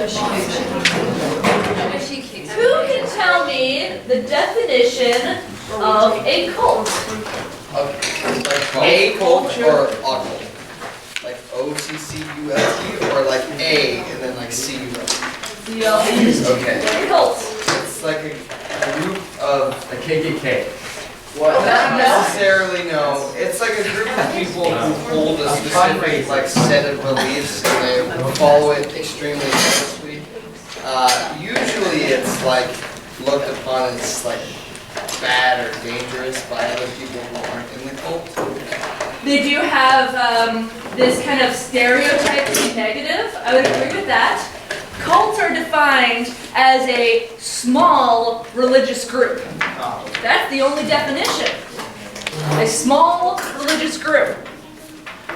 Who can tell me the definition of a cult? Like a cult or a cult? Like O-C-C-U-L-T or like A and then like C-U-L-T? Okay. A cult. It's like a group of... A KKK. What? Not necessarily, no. It's like a group of people who hold a specific like set of beliefs and they follow it extremely closely. Usually it's like looked upon as like bad or dangerous by other people who aren't in the cult. They do have this kind of stereotype to be negative. I would agree with that. Cults are defined as a small religious group. That's the only definition. A small religious group.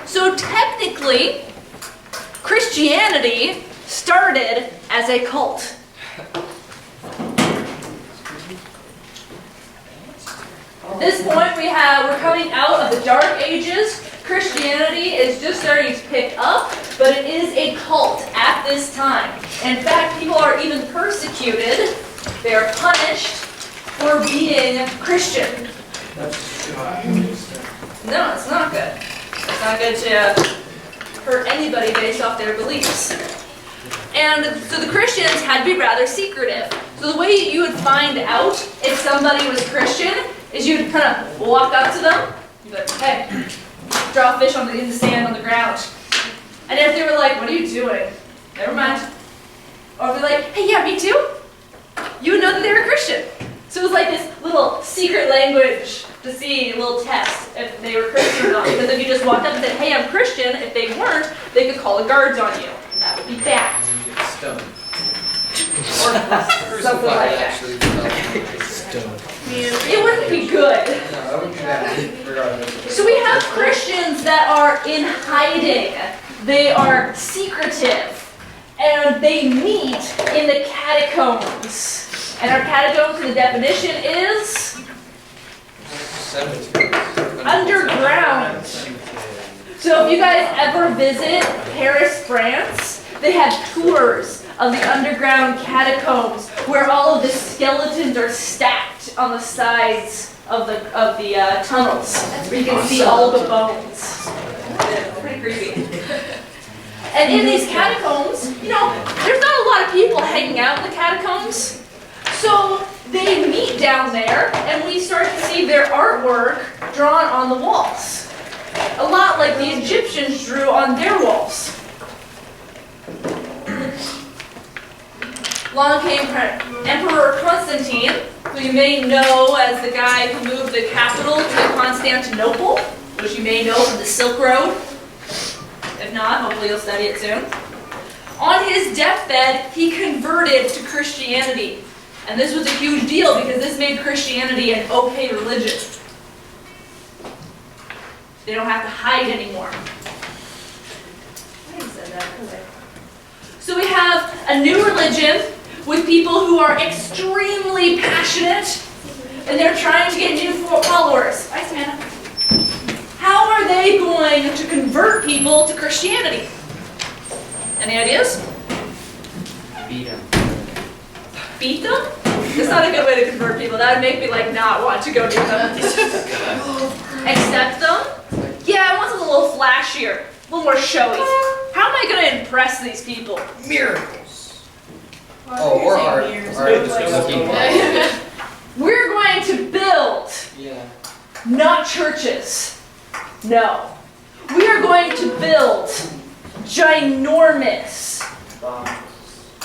So technically, Christianity started as a cult. At this point, we're coming out of the Dark Ages. Christianity is just starting to pick up, but it is a cult at this time. In fact, people are even persecuted. They are punished for being Christian. No, it's not good. It's not good to hurt anybody based off their beliefs. And so the Christians had to be rather secretive. So the way you would find out if somebody was Christian is you would kind of walk up to them, you'd be like, hey, draw a fish in the sand on the ground. And if they were like, what are you doing? Never mind. Or if they're like, hey, yeah, me too, you would know that they were Christian. So it was like this little secret language to see, a little test if they were Christian or not. Because if you just walked up and said, hey, I'm Christian, if they weren't, they could call the guards on you. That would be bad. Stoned. Or something like that. Stoned. It wouldn't be good. No, that would be bad, regardless. So we have Christians that are in hiding. They are secretive. And they meet in the catacombs. And our catacombs, the definition is underground. So if you guys ever visit Paris, France, they have tours of the underground catacombs where all of the skeletons are stacked on the sides of the tunnels. Where you can see all the bones. It's pretty creepy. And in these catacombs, there's not a lot of people hanging out in the catacombs. So they meet down there, and we start to see their artwork drawn on the walls. A lot like the Egyptians drew on their walls. Along came Emperor Constantine, who you may know as the guy who moved the capital to Constantinople, which you may know from the Silk Road. If not, hopefully you'll study it soon. On his deathbed, he converted to Christianity. And this was a huge deal because this made Christianity an okay religion. They don't have to hide anymore. I said that. So we have a new religion with people who are extremely passionate, and they're trying to get new followers. Hi, Samantha. How are they going to convert people to Christianity? Any ideas? Beat him. Beat them? That's not a good way to convert people. That would make me not want to go near them. Accept them? Yeah, I want something a little flashier, a little more showy. How am I going to impress these people? Miracles. Oh, or art. We're going to build, not churches. No. We are going to build ginormous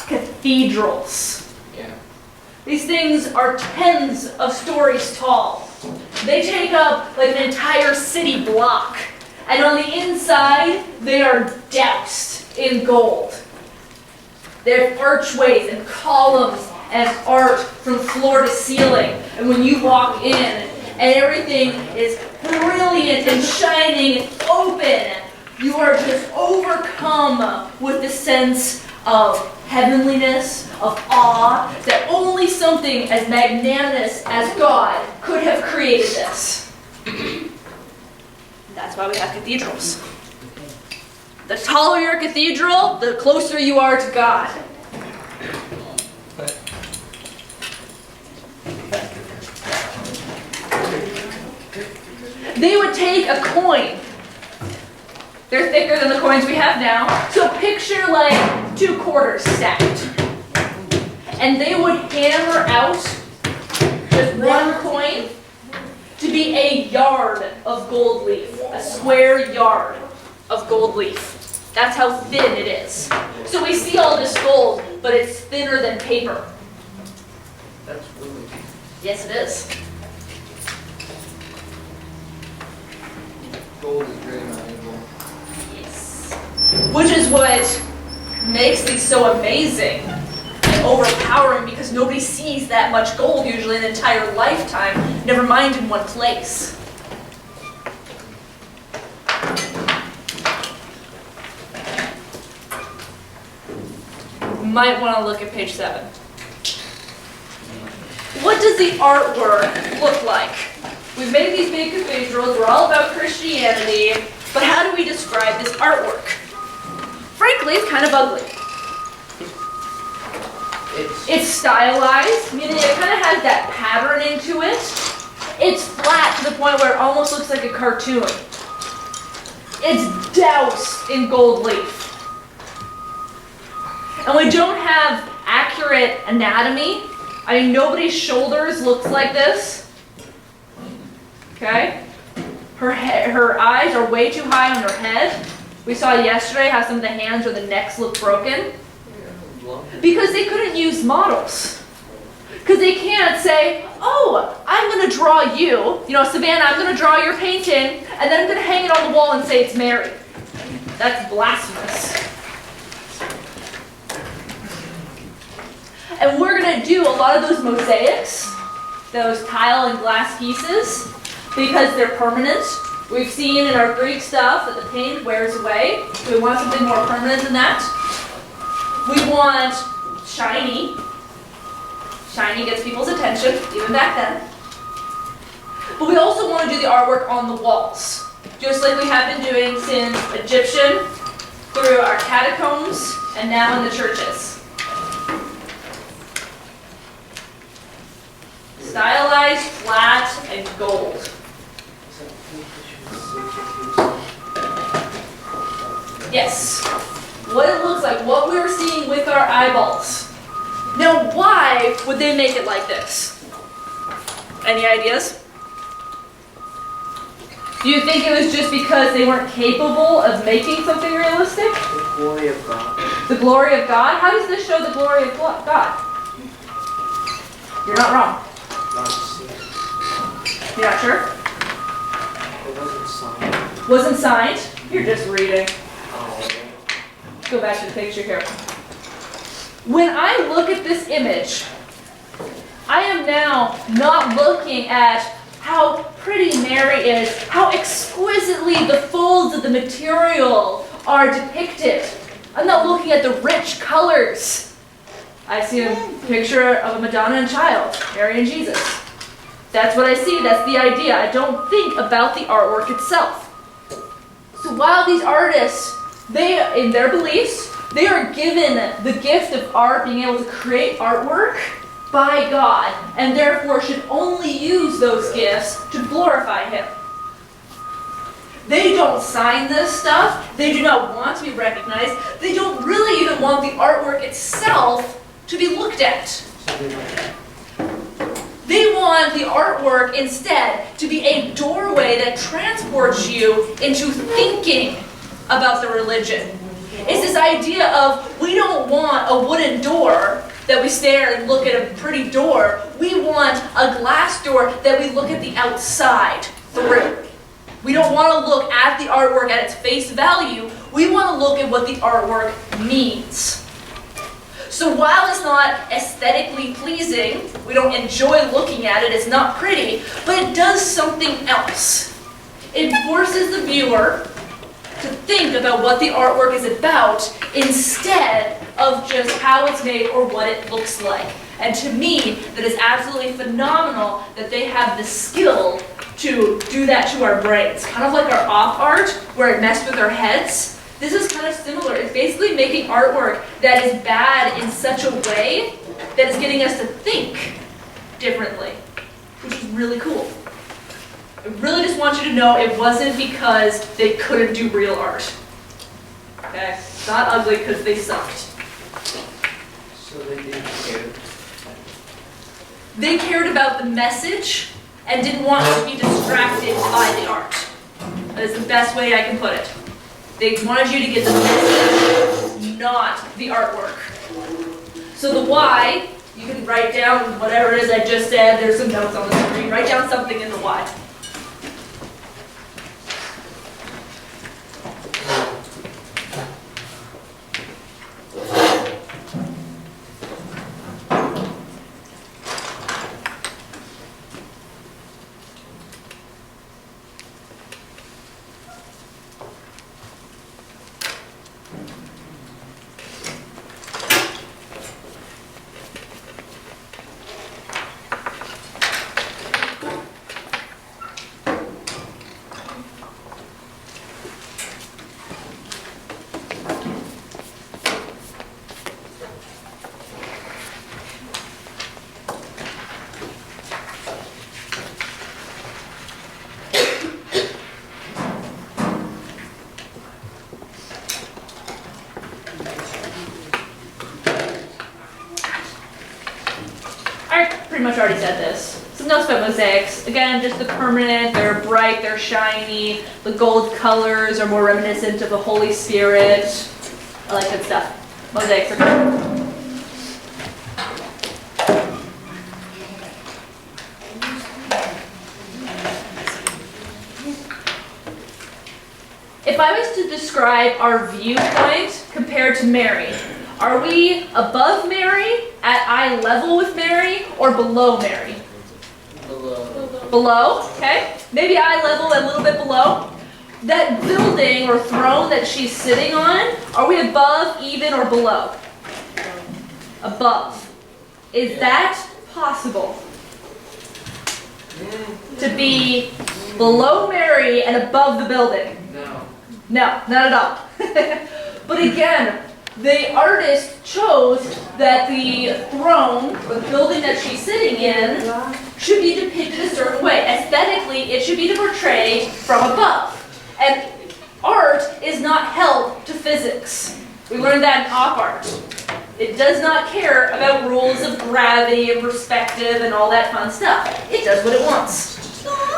cathedrals. These things are tens of stories tall. They take up an entire city block. And on the inside, they are doused in gold. There are archways and columns and art from floor to ceiling. And when you walk in, and everything is brilliant and shining and open, you are just overcome with the sense of heavenliness, of awe, that only something as magnanimous as God could have created this. That's why we have cathedrals. The taller your cathedral, the closer you are to God. they would take a coin. They're thicker than the coins we have now. So picture like 2 quarters stacked. And they would hammer out just 1 coin to be a yard of gold leaf, a square yard of gold leaf. That's how thin it is. So we see all this gold, but it's thinner than paper. That's really deep. Yes, it is. Gold is very malleable. Yes. Which is what makes these so amazing and overpowering, because nobody sees that much gold usually in an entire lifetime, never mind in one place. You might want to look at page 7. What does the artwork look like? We've made these big cathedrals, we're all about Christianity, but how do we describe this artwork? Frankly, it's kind of ugly. It's stylized, meaning it kind of has that pattern into it. It's flat to the point where it almost looks like a cartoon. It's doused in gold leaf. And we don't have accurate anatomy. I mean, nobody's shoulders looks like this. Okay? Her eyes are way too high on her head. We saw yesterday how some of the hands or the necks look broken. Because they couldn't use models. Because they can't say, oh, I'm going to draw you. You know, Savannah, I'm going to draw your painting, and then I'm going to hang it on the wall and say it's Mary. That's blasphemous. And we're going to do a lot of those mosaics, those tile and glass pieces, because they're permanent. We've seen in our Greek stuff that the paint wears away. So we want something more permanent than that. We want shiny. Shiny gets people's attention, even back then. But we also want to do the artwork on the walls, just like we have been doing since Egyptian, through our catacombs, and now in the churches. Stylized, flat, and gold. Yes. What it looks like, what we're seeing with our eyeballs. Now, why would they make it like this? Any ideas? Do you think it was just because they weren't capable of making something realistic? The glory of God. The glory of God? How does this show the glory of God? You're not wrong. Not seen. You're not sure? It wasn't signed. Wasn't signed? You're just reading. Oh, Go back to the picture here. When I look at this image, I am now not looking at how pretty Mary is, how exquisitely the folds of the material are depicted. I'm not looking at the rich colors. I see a picture of a Madonna and child, Mary and Jesus. That's what I see, that's the idea. I don't think about the artwork itself. So while these artists, in their beliefs, they are given the gift of art, being able to create artwork by God, and therefore should only use those gifts to glorify Him. They don't sign this stuff. They do not want to be recognized. They don't really even want the artwork itself to be looked at. They want the artwork instead to be a doorway that transports you into thinking about the religion. It's this idea of, we don't want a wooden door that we stare and look at a pretty door. We want a glass door that we look at the outside through. We don't want to look at the artwork at its face value. We want to look at what the artwork means. So while it's not aesthetically pleasing, we don't enjoy looking at it, it's not pretty, but it does something else. It forces the viewer to think about what the artwork is about instead of just how it's made or what it looks like. And to me, that is absolutely phenomenal that they have the skill to do that to our brains. Kind of like our off art, where it messed with our heads. This is kind of similar. It's basically making artwork that is bad in such a way that is getting us to think differently, which is really cool. I really just want you to know it wasn't because they couldn't do real art. Okay? It's not ugly because they sucked. So they didn't care. They cared about the message and didn't want to be distracted by the art. That is the best way I can put it. They wanted you to get the message, not the artwork. So the why, you can write down whatever it is I just said. There's some notes on the screen. Write down something in the why. Pretty much already said this. Some notes about mosaics. Again, just the permanent, they're bright, they're shiny. The gold colors are more reminiscent of the Holy Spirit. I like good stuff. Mosaics are good. If I was to describe our viewpoint compared to Mary, are we above Mary, at eye level with Mary, or below Mary? Below. Below, okay. Maybe eye level, a little bit below. That building or throne that she's sitting on, are we above, even, or below? Above. Is that possible? To be below Mary and above the building? No. No, not at all. But again, the artist chose that the throne, or the building that she's sitting in, should be depicted a certain way. Aesthetically, it should be portrayed from above. And art is not held to physics. We learned that in op art. It does not care about rules of gravity and perspective and all that fun stuff. It does what it wants.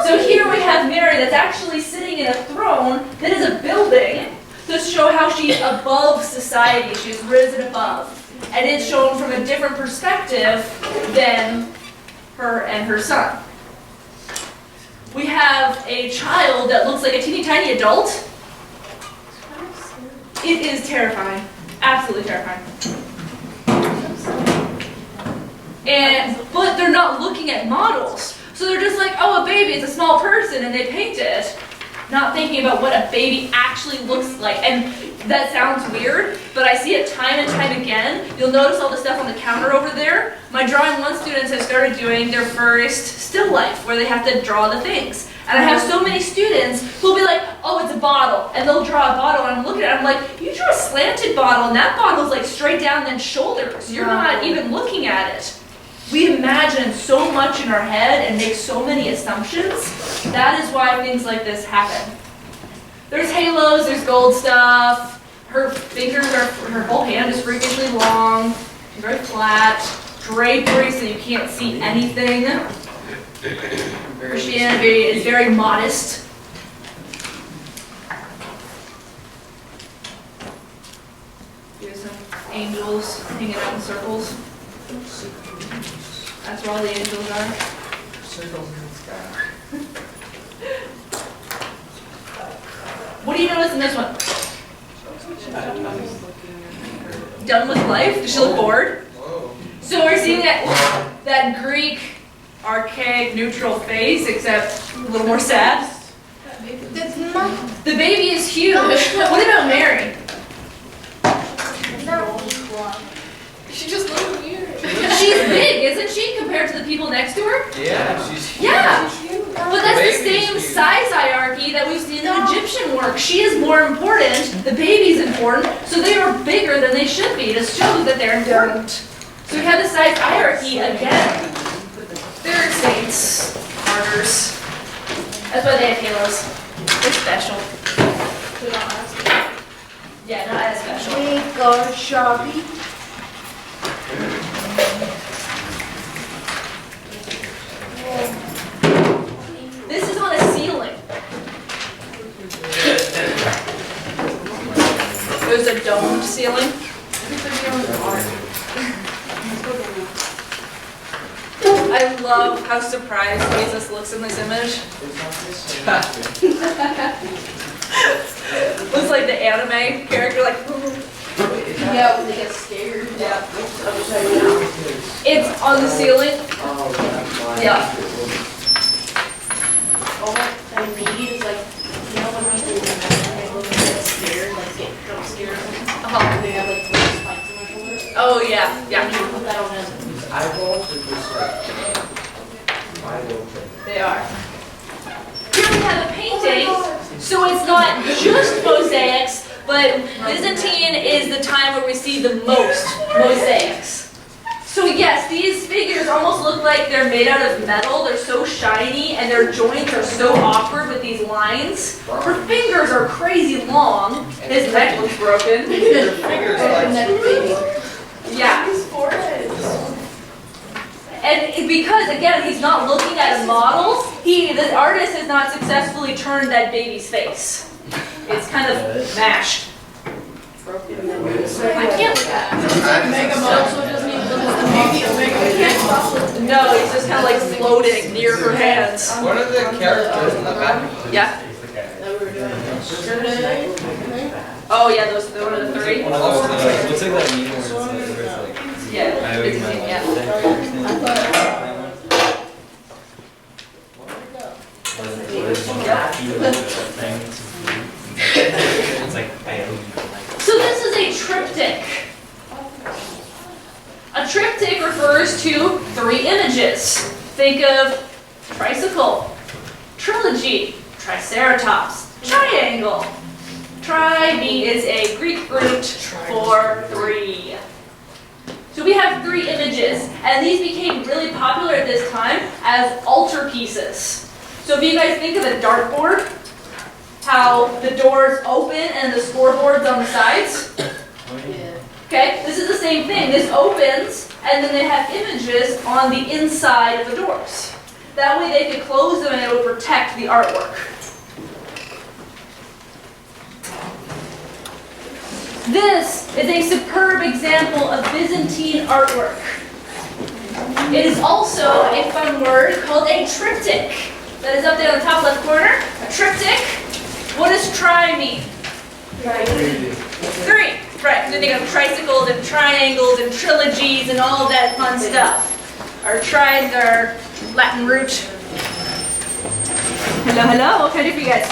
So here we have Mary that's actually sitting in a throne that is a building to show how she's above society. She's risen above. And it's shown from a different perspective than her and her son. We have a child that looks like a teeny tiny adult. It is terrifying. Absolutely terrifying. But they're not looking at models. So they're just like, oh, a baby, it's a small person, and they paint it. Not thinking about what a baby actually looks like. And that sounds weird, but I see it time and time again. You'll notice all the stuff on the counter over there. My Drawing 1 students have started doing their first still life, where they have to draw the things. And I have so many students who'll be like, oh, it's a bottle. And they'll draw a bottle, and I'm looking at it, I'm like, you drew a slanted bottle, and that bottle's like straight down then shoulders. You're not even looking at it. We imagine so much in our head and make so many assumptions. That is why things like this happen. There's halos, there's gold stuff. Her fingers are, her whole hand is freakishly long. She's very flat. Drapery so you can't see anything. Christianity is very modest. Here's some angels hanging out in circles. That's where all the angels are. Circles in the sky. What do you notice in this one? Done with life? Does she look bored? Whoa. So we're seeing that Greek, archaic, neutral face, except a little more sad. That's not. The baby is huge. What about Mary? She just looks weird. She's big, isn't she, compared to the people next to her? Yeah, she's huge. Yeah. But that's the baby's same huge. size hierarchy that we've seen in Egyptian work. She is more important, the baby's important, so they are bigger than they should be to show that they're important. So we have the size hierarchy again. They're saints, martyrs. That's why they have halos. They're special. They're not as Yeah, not as special. We go shopping. This is on a ceiling. There's a domed ceiling. I love how surprised Jesus looks in this image. Looks like the anime character, like. Yeah, when they get scared. Yeah. It's on the ceiling. Yeah. All I need is like, you know when people they look and get scared, like get jump scared. They have like little spikes in their shoulders. Oh yeah, yeah. And you put that on them. Eyeballs are just like wide open. They are. Here we have a painting, so it's not just mosaics, but Byzantine is the time where we see the most mosaics. So yes, these figures almost look like they're made out of metal. They're so shiny and their joints are so awkward with these lines. Her fingers are crazy long. His neck looks broken. Your fingers like. Yeah. His forehead. And because, again, he's not looking at a model, the artist has not successfully turned that baby's face. It's kind of mashed. I can't look at it. Mega model, so it doesn't even look like the baby of Mega. I can't stop looking. No, he's just kind of like floating near her hands. What are the characters in the back? Yeah. That we were doing. Oh yeah, those are the three. Looks like that meme where it's like, Yeah. I owe you my Yeah. It's like, I owe you my life. So this is a triptych. A triptych refers to three images. Think of tricycle, trilogy, triceratops, triangle. Tri is a Greek root for three. So we have three images, and these became really popular at this time as altarpieces. So if you guys think of a dartboard, how the doors open and the scoreboard's on the sides. Okay, this is the same thing. This opens, and then they have images on the inside of the doors. That way they could close them and it would protect the artwork. This is a superb example of Byzantine artwork. It is also a fun word called a triptych. That is up there on the top left corner. A triptych. What does tri mean? Three. Right, so think of tricycles and triangles and trilogies and all of that fun stuff. Our tries are Latin root. Hello, hello. What can I do for you guys?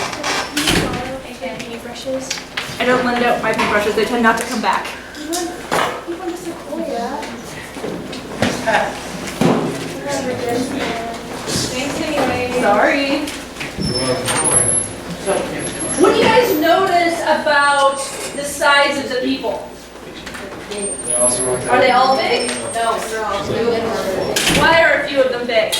Paintbrushes. I don't lend out my paintbrushes. They tend not to come back. You want to Sequoia? Thanks anyway. Sorry. What do you guys notice about the size of the people? Are they all big? No, they're all blue. Why are a few of them big?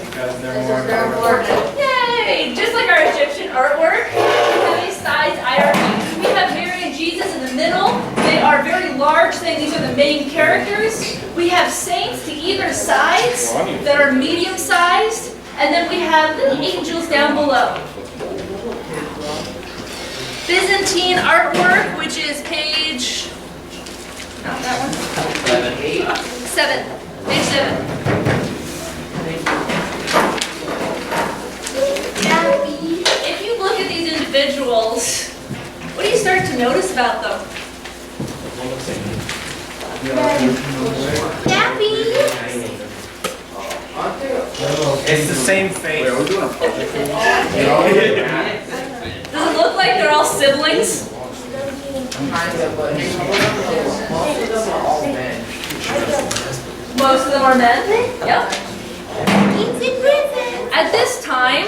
Because they're more Yay! Just like our Egyptian artwork, we have a size hierarchy. We have Mary and Jesus in the middle. They are very large, saying these are the main characters. We have saints to either sides that are medium-sized, and then we have little angels down below. Byzantine artwork, which is page, not that one, 7, page 7. If you look at these individuals, what do you start to notice about them? It's the same face. Does it look like they're all siblings? Most of them are men? Yep. At this time,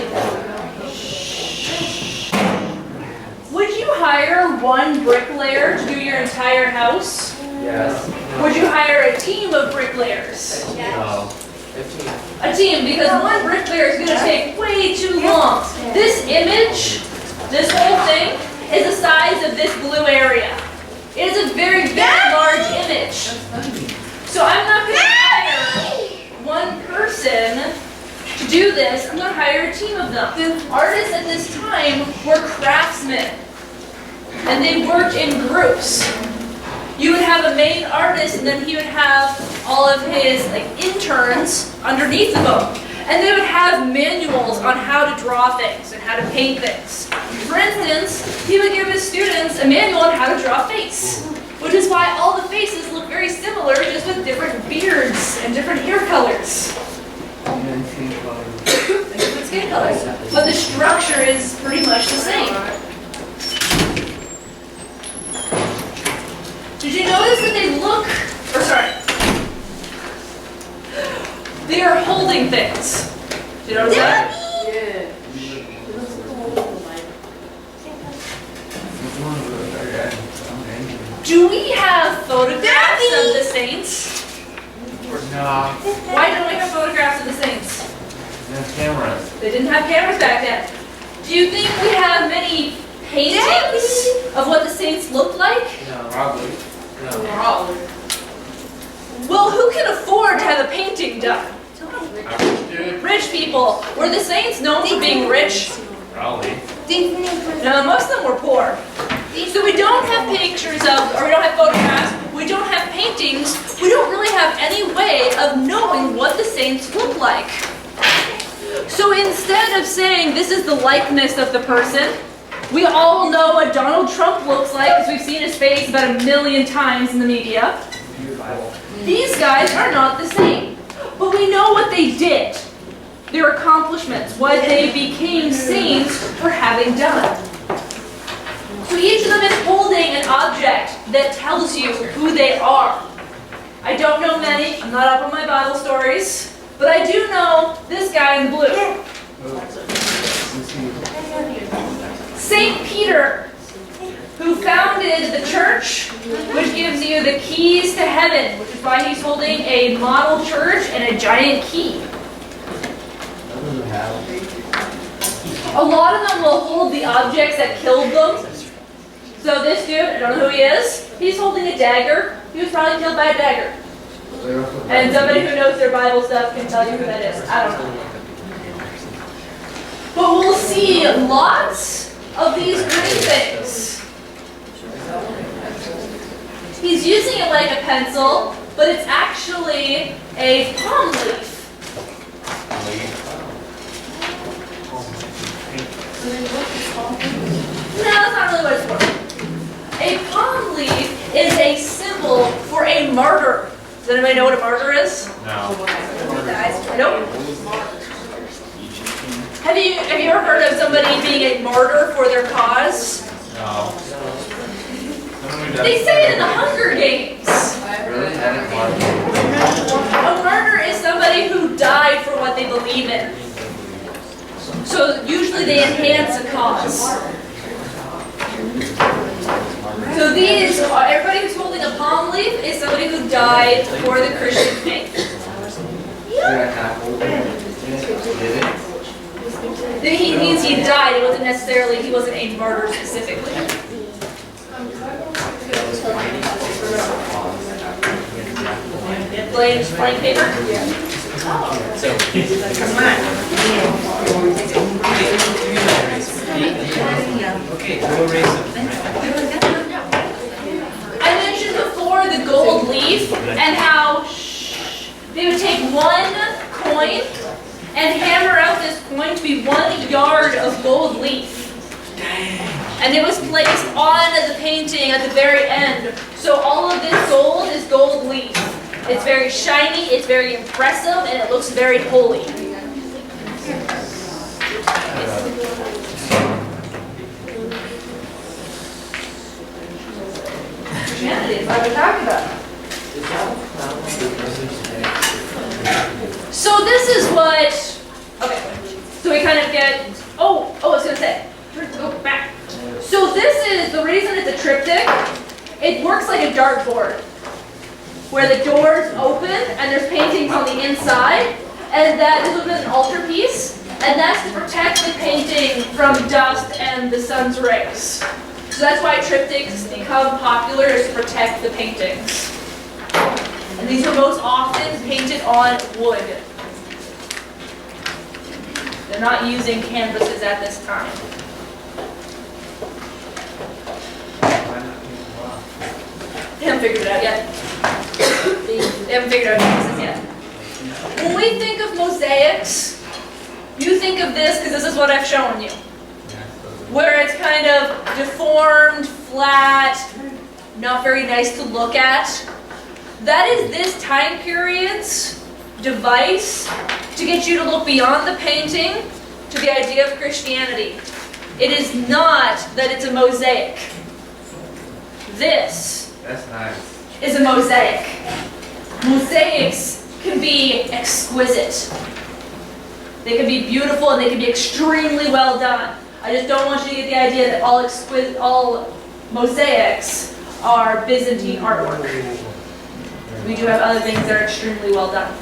would you hire one bricklayer to do your entire house? Yes. Would you hire a team of bricklayers? No. A team, because one bricklayer is gonna take way too long. This image, this whole thing, is the size of this blue area. It is a very, very large image. So I'm not gonna hire one person to do this. I'm gonna hire a team of them. The artists at this time were craftsmen, and they worked in groups. You would have a main artist, and then he would have all of his interns underneath of him. And they would have manuals on how to draw things and how to paint things. For instance, he would give his students a manual on how to draw a face, which is why all the faces look very similar, just with different beards and different hair colors. And different skin colors. But the structure is pretty much the same. Did you notice that they look, they are holding things. Did you notice that? Do we have photographs of the saints? No. Why don't we have photographs of the saints? Cameras. They didn't have cameras back then. Do you think we have many paintings of what the saints looked like? No. Probably. No. Well, who can afford to have a painting done? Rich people. Were the saints known for being rich? Probably. No, most of them were poor. So we don't have pictures of, or we don't have photographs, we don't have paintings, we don't really have any way of knowing what the saints look like. So instead of saying this is the likeness of the person, we all know what Donald Trump looks like because we've seen his face about 1 million times in the media. These guys are not the same, but we know what they did, their accomplishments, what they became saints for having done. So each of them is holding an object that tells you who they are. I don't know many, I'm not up on my Bible stories, but I do know this guy in blue. Saint Peter, who founded the church, which gives you the keys to heaven, which is why he's holding a model church and a giant key. A lot of them will hold the objects that killed them. So this dude, I don't know who he is, he's holding a dagger. He was probably killed by a dagger. And somebody who knows their Bible stuff can tell you who that is. I don't know. But we'll see lots of these green things. He's using it like a pencil, but it's actually a palm leaf. No, that's not really what it's for. A palm leaf is a symbol for a martyr. Does anybody know what a martyr is? No. Nope. Have you ever heard of somebody being a martyr for their cause? No. They say it in the Hunger Games. A martyr is somebody who died for what they believe in. So usually they enhance a cause. So these are, everybody who's holding a palm leaf is somebody who died for the Christian faith. He means he died, it wasn't necessarily, he wasn't a martyr specifically. Blank paper? Okay, we'll erase them. I mentioned before the gold leaf and how they would take one coin and hammer out this coin to be 1 yard of gold leaf. And it was placed on the painting at the very end. So all of this gold is gold leaf. It's very shiny, it's very impressive, and it looks very holy. Christianity is what we're talking about. So this is what, okay, so we kind of get, I was going to say, go back. So this is, the reason it's a triptych, it works like a dartboard, where the doors open and there's paintings on the inside, and that this was an altarpiece, and that's to protect the painting from dust and the sun's rays. So that's why triptychs become popular, is to protect the paintings. And these are most often painted on wood. They're not using canvases at this time. They haven't figured it out yet. They haven't figured out canvases yet. When we think of mosaics, you think of this because this is what I've shown you. Where it's kind of deformed, flat, not very nice to look at. That is this time period's device to get you to look beyond the painting to the idea of Christianity. It is not that it's a mosaic. This That's nice. is a mosaic. Mosaics can be exquisite. They can be beautiful and they can be extremely well done. I just don't want you to get the idea that all mosaics are Byzantine artwork. We do have other things that are extremely well done.